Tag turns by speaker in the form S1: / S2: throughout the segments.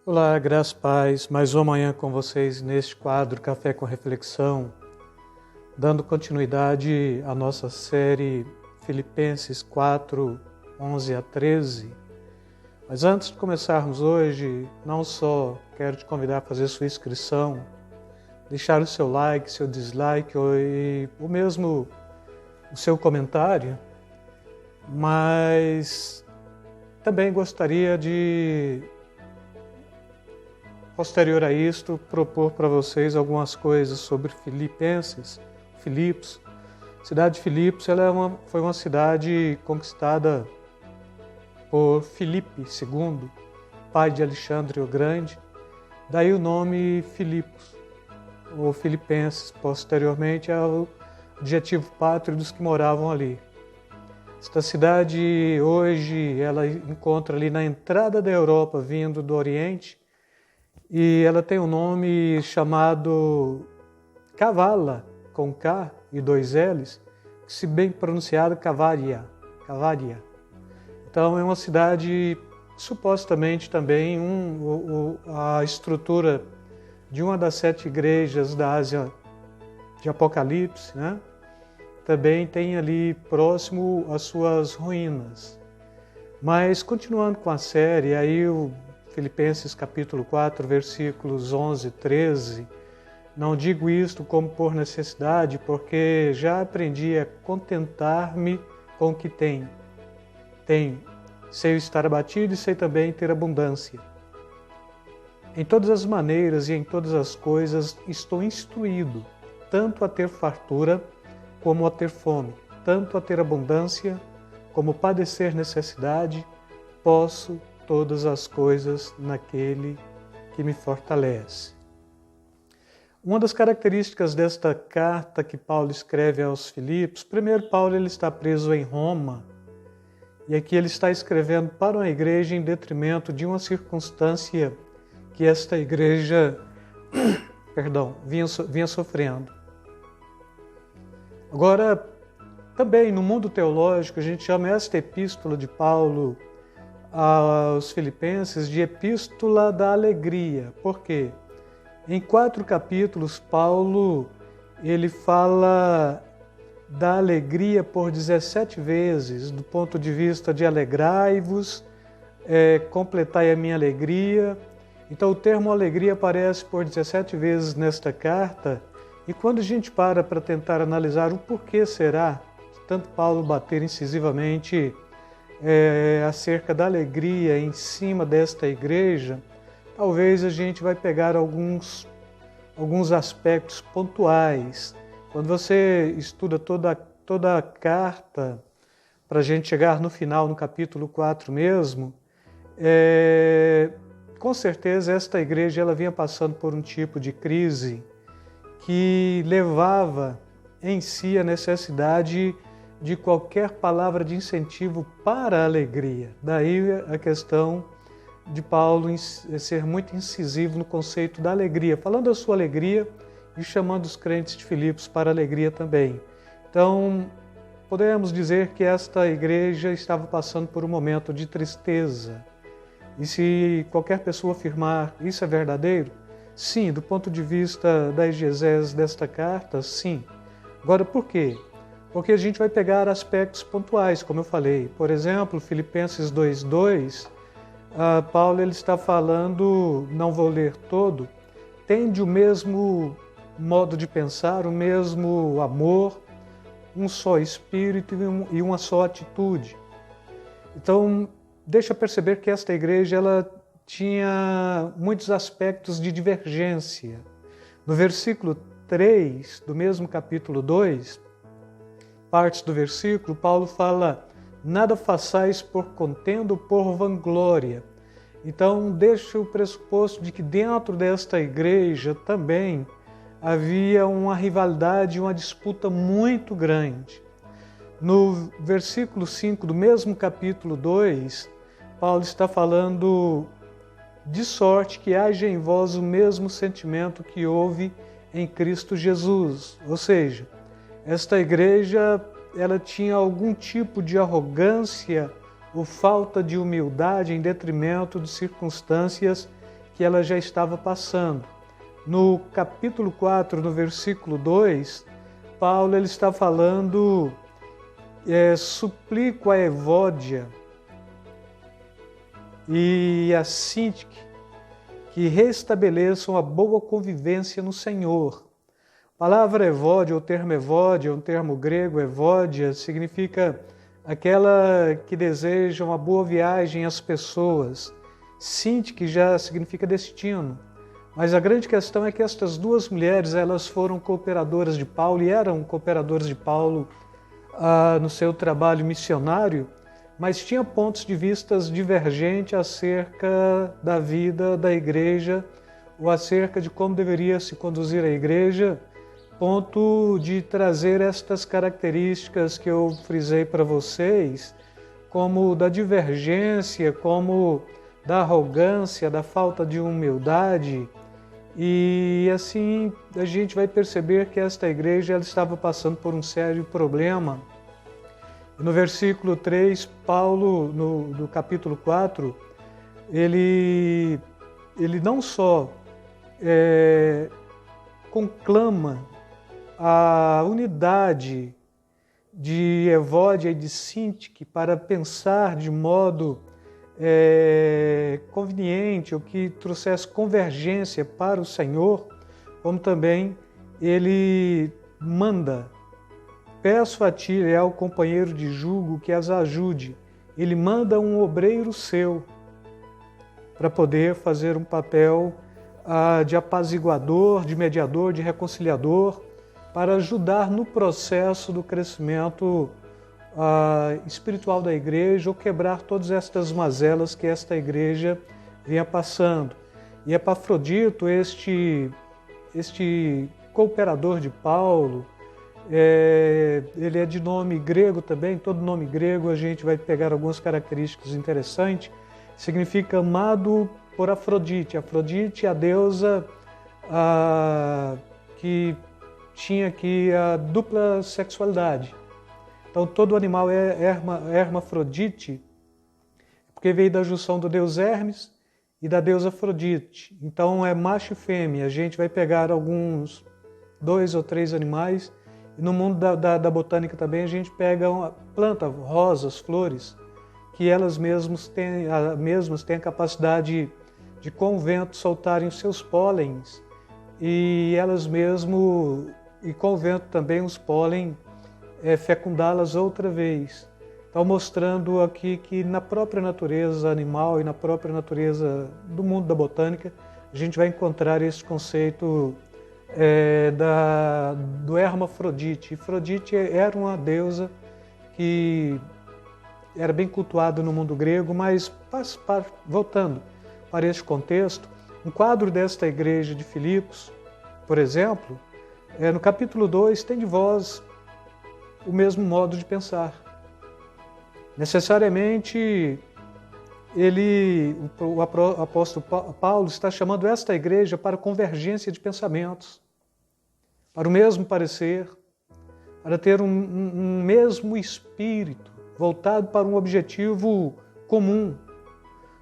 S1: Olá, graças a paz, mais uma manhã com vocês neste quadro Café com Reflexão, dando continuidade à nossa série Filipenses 4, 11 a 13. Mas antes de começarmos hoje, não só quero te convidar a fazer sua inscrição, deixar o seu like, seu dislike ou mesmo o seu comentário, mas também gostaria de, posterior a isto, propor para vocês algumas coisas sobre Filipos. A cidade de Filipos foi uma cidade conquistada por Filipe II, pai de Alexandre o Grande, daí o nome Filipos, ou Filipenses, posteriormente ao adjetivo pátrio dos que moravam ali. Esta cidade hoje ela encontra ali na entrada da Europa, vindo do Oriente, e ela tem um nome chamado Kavala, com K e dois L's, que se bem pronunciado Cavaria. Então é uma cidade supostamente também a estrutura de uma das 7 igrejas da Ásia de Apocalipse, né? Também tem ali próximo as suas ruínas. Mas continuando com a série, aí o Filipenses capítulo 4, versículos 11 e 13, não digo isto como por necessidade, porque já aprendi a contentar-me com o que tenho. Sei estar abatido e sei também ter abundância. Em todas as maneiras e em todas as coisas estou instruído, tanto a ter fartura como a ter fome, tanto a ter abundância como padecer necessidade, posso todas as coisas naquele que me fortalece. Uma das características desta carta que Paulo escreve aos Filipos, primeiro, Paulo ele está preso em Roma, e aqui ele está escrevendo para uma igreja em detrimento de uma circunstância que esta igreja vinha sofrendo. Agora, também no mundo teológico, a gente chama esta epístola de Paulo aos Filipenses de epístola da alegria. Por quê? Em 4 capítulos, Paulo ele fala da alegria por 17 vezes, do ponto de vista de alegrai-vos, completai a minha alegria. Então o termo alegria aparece por 17 vezes nesta carta, e quando a gente para tentar analisar o porquê será, tanto Paulo bater incisivamente acerca da alegria em cima desta igreja, talvez a gente vai pegar alguns aspectos pontuais. Quando você estuda toda a carta, para a gente chegar no final, no capítulo 4 mesmo, com certeza esta igreja ela vinha passando por um tipo de crise que levava em si a necessidade de qualquer palavra de incentivo para a alegria. Daí a questão de Paulo ser muito incisivo no conceito da alegria, falando da sua alegria e chamando os crentes de Filipos para a alegria também. Então, podemos dizer que esta igreja estava passando por um momento de tristeza. E se qualquer pessoa afirmar isso é verdadeiro, sim, do ponto de vista da exegese desta carta, sim. Agora, por quê? Porque a gente vai pegar aspectos pontuais, como eu falei. Por exemplo, Filipenses 2:2, Paulo ele está falando, não vou ler todo, tende o mesmo modo de pensar, o mesmo amor, um só espírito e uma só atitude. Então, deixa perceber que esta igreja ela tinha muitos aspectos de divergência. No versículo 3 do mesmo capítulo 2, partes do versículo, Paulo fala: nada façais por contenda ou por vanglória. Então, deixa o pressuposto de que dentro desta igreja também havia uma rivalidade, uma disputa muito grande. No versículo 5 do mesmo capítulo 2, Paulo está falando: de sorte que haja em vós o mesmo sentimento que houve em Cristo Jesus. Ou seja, esta igreja ela tinha algum tipo de arrogância ou falta de humildade em detrimento de circunstâncias que ela já estava passando. No capítulo 4, no versículo 2, Paulo ele está falando, suplico a Evódia e a Síntique que restabeleçam a boa convivência no Senhor. A palavra Evódia, o termo Evódia, é um termo grego, Evódia, significa aquela que deseja uma boa viagem às pessoas. Síntique já significa destino. Mas a grande questão é que estas duas mulheres, elas foram cooperadoras de Paulo e eram cooperadoras de Paulo no seu trabalho missionário, mas tinham pontos de vistas divergentes acerca da vida da igreja ou acerca de como deveria se conduzir a igreja, ponto de trazer estas características que eu frisei para vocês, como da divergência, como da arrogância, da falta de humildade. E assim a gente vai perceber que esta igreja ela estava passando por um sério problema. No versículo 3, Paulo, no capítulo 4, ele não só conclama a unidade de Evódia e de Síntique para pensar de modo conveniente, ou que trouxesse convergência para o Senhor, como também ele manda: peço a ti, leal companheiro de jugo, que as ajude. Ele manda um obreiro seu para poder fazer um papel de apaziguador, de mediador, de reconciliador, para ajudar no processo do crescimento espiritual da igreja, ou quebrar todas estas mazelas que esta igreja vinha passando. E Epafrodito, este cooperador de Paulo, ele é de nome grego também. Todo nome grego a gente vai pegar algumas características interessantes. Significa amado por Afrodite. Afrodite, a deusa que tinha aqui a dupla sexualidade. Então todo animal é hermafrodite, porque veio da junção do deus Hermes e da deusa Afrodite. Então é macho e fêmea. A gente vai pegar alguns 2 ou 3 animais. E no mundo da botânica também a gente pega uma planta, rosas, flores, que elas mesmas têm a capacidade de com o vento soltarem os seus pólens, e elas mesmo, e com o vento também os pólen, fecundá-las outra vez. Então mostrando aqui que na própria natureza animal e na própria natureza do mundo da botânica, a gente vai encontrar esse conceito do hermafrodite. Afrodite era uma deusa que era bem cultuada no mundo grego, mas voltando para este contexto, um quadro desta igreja de Filipos, por exemplo, no capítulo 2, tem de vós o mesmo modo de pensar. Necessariamente, o apóstolo Paulo está chamando esta igreja para convergência de pensamentos, para o mesmo parecer, para ter um mesmo espírito, voltado para um objetivo comum.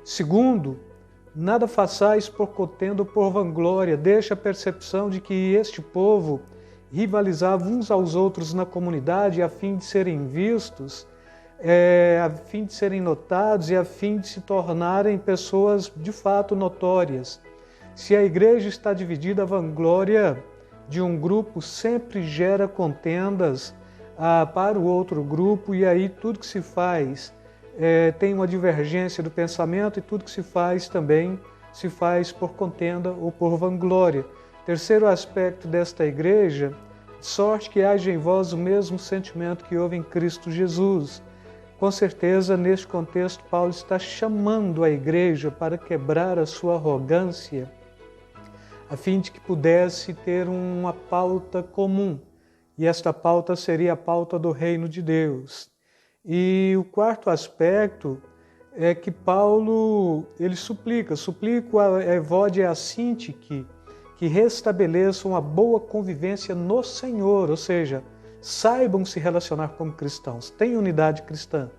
S1: Segundo, nada façais por contenda ou por vanglória. Deixa a percepção de que este povo rivalizava uns aos outros na comunidade a fim de serem vistos, a fim de serem notados e a fim de se tornarem pessoas de fato notórias. Se a igreja está dividida, a vanglória de um grupo sempre gera contendas para o outro grupo, e aí tudo que se faz tem uma divergência do pensamento, e tudo que se faz também se faz por contenda ou por vanglória. Terceiro aspecto desta igreja: de sorte que haja em vós o mesmo sentimento que houve em Cristo Jesus. Com certeza, neste contexto, Paulo está chamando a igreja para quebrar a sua arrogância, a fim de que pudesse ter uma pauta comum. E esta pauta seria a pauta do reino de Deus. E o quarto aspecto é que Paulo ele suplica a Evódia e a Síntique que restabeleçam a boa convivência no Senhor, ou seja, saibam se relacionar como cristãos, tenham unidade cristã,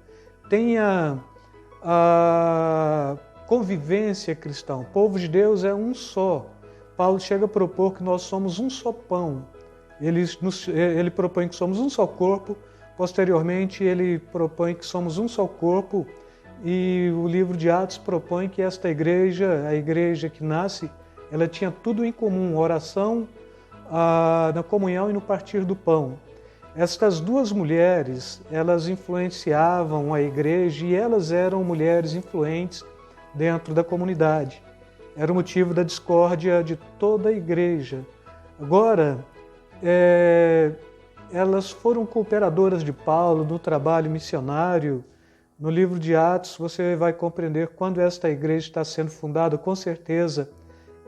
S1: tenha convivência cristã. O povo de Deus é um só. Paulo chega a propor que nós somos um só pão. Ele propõe que somos um só corpo. Posteriormente, ele propõe que somos um só corpo. E o livro de Atos propõe que esta igreja, a igreja que nasce, ela tinha tudo em comum: oração, na comunhão e no partir do pão. Estas duas mulheres, elas influenciavam a igreja e elas eram mulheres influentes dentro da comunidade. Era o motivo da discórdia de toda a igreja. Agora, elas foram cooperadoras de Paulo no trabalho missionário. No livro de Atos você vai compreender quando esta igreja está sendo fundada. Com certeza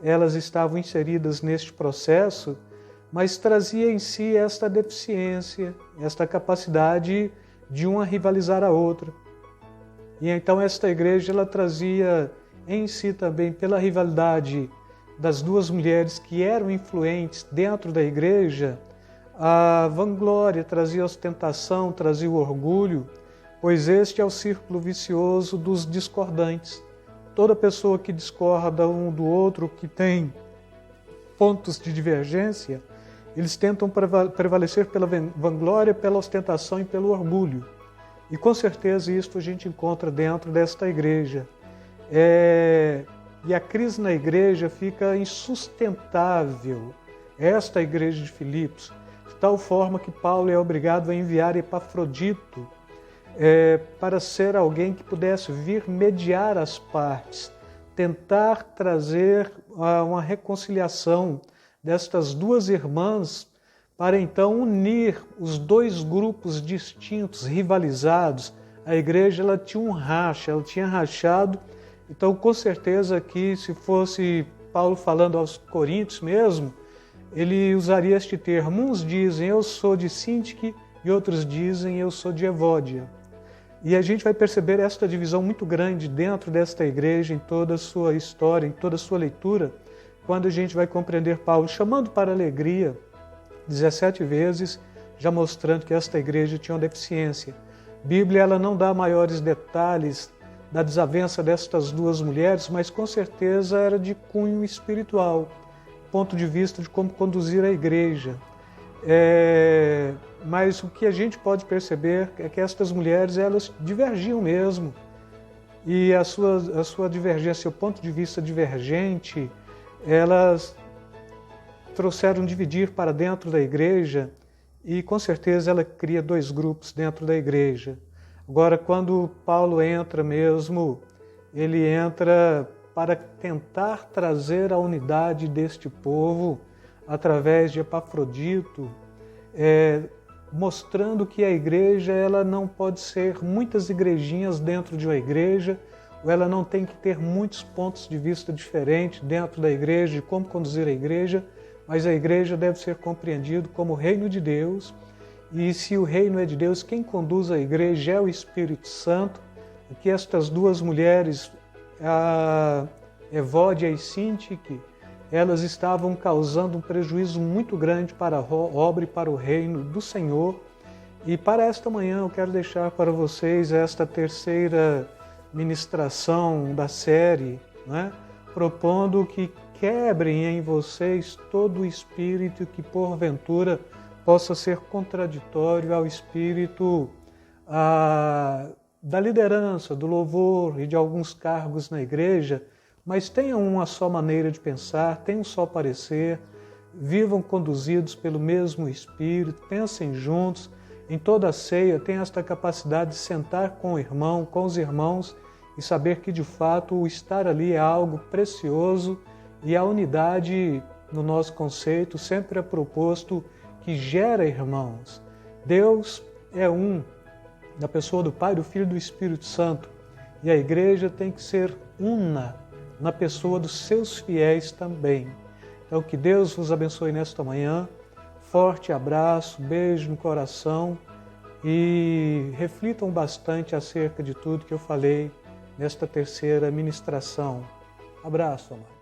S1: elas estavam inseridas neste processo, mas trazia em si esta deficiência, esta capacidade de uma rivalizar a outra. E então esta igreja ela trazia em si também, pela rivalidade das duas mulheres que eram influentes dentro da igreja, a vanglória, trazia a ostentação, trazia o orgulho, pois este é o círculo vicioso dos discordantes. Toda pessoa que discorda um do outro, que tem pontos de divergência, eles tentam prevalecer pela vanglória, pela ostentação e pelo orgulho. E com certeza isto a gente encontra dentro desta igreja. E a crise na igreja fica insustentável. Esta igreja de Filipos, de tal forma que Paulo é obrigado a enviar Epafrodito para ser alguém que pudesse vir mediar as partes, tentar trazer uma reconciliação destas duas irmãs, para então unir os dois grupos distintos, rivalizados. A igreja ela tinha um racha, ela tinha rachado. Então, com certeza que se fosse Paulo falando aos Coríntios mesmo, ele usaria este termo. Uns dizem, eu sou de Sintique, e outros dizem, eu sou de Evódia. E a gente vai perceber esta divisão muito grande dentro desta igreja, em toda a sua história, em toda a sua leitura, quando a gente vai compreender Paulo chamando para a alegria 17 vezes, já mostrando que esta igreja tinha uma deficiência. A Bíblia ela não dá maiores detalhes da desavença destas duas mulheres, mas com certeza era de cunho espiritual, ponto de vista de como conduzir a igreja. Mas o que a gente pode perceber é que estas mulheres elas divergiam mesmo, e a sua divergência, o ponto de vista divergente, elas trouxeram dividir para dentro da igreja, e com certeza ela cria dois grupos dentro da igreja. Agora, quando Paulo entra mesmo, ele entra para tentar trazer a unidade deste povo através de Epafrodito, mostrando que a igreja ela não pode ser muitas igrejinhas dentro de uma igreja, ou ela não tem que ter muitos pontos de vista diferentes dentro da igreja, de como conduzir a igreja, mas a igreja deve ser compreendido como o reino de Deus. E se o reino é de Deus, quem conduz a igreja é o Espírito Santo. Que estas duas mulheres, a Evódia e Sintique, elas estavam causando um prejuízo muito grande para a obra e para o reino do Senhor. E para esta manhã eu quero deixar para vocês esta terceira ministração da série, né? Propondo que quebrem em vocês todo o espírito que porventura possa ser contraditório ao espírito da liderança, do louvor e de alguns cargos na igreja, mas tenham uma só maneira de pensar, tenham um só parecer, vivam conduzidos pelo mesmo espírito, pensem juntos, em toda a ceia tenham esta capacidade de sentar com o irmão, com os irmãos e saber que de fato o estar ali é algo precioso, e a unidade no nosso conceito sempre é proposto que gera irmãos. Deus é um, na pessoa do Pai, do Filho e do Espírito Santo, e a igreja tem que ser una na pessoa dos seus fiéis também. Então que Deus vos abençoe nesta manhã, forte abraço, beijo no coração, e reflitam bastante acerca de tudo que eu falei nesta terceira ministração. Abraço, amado.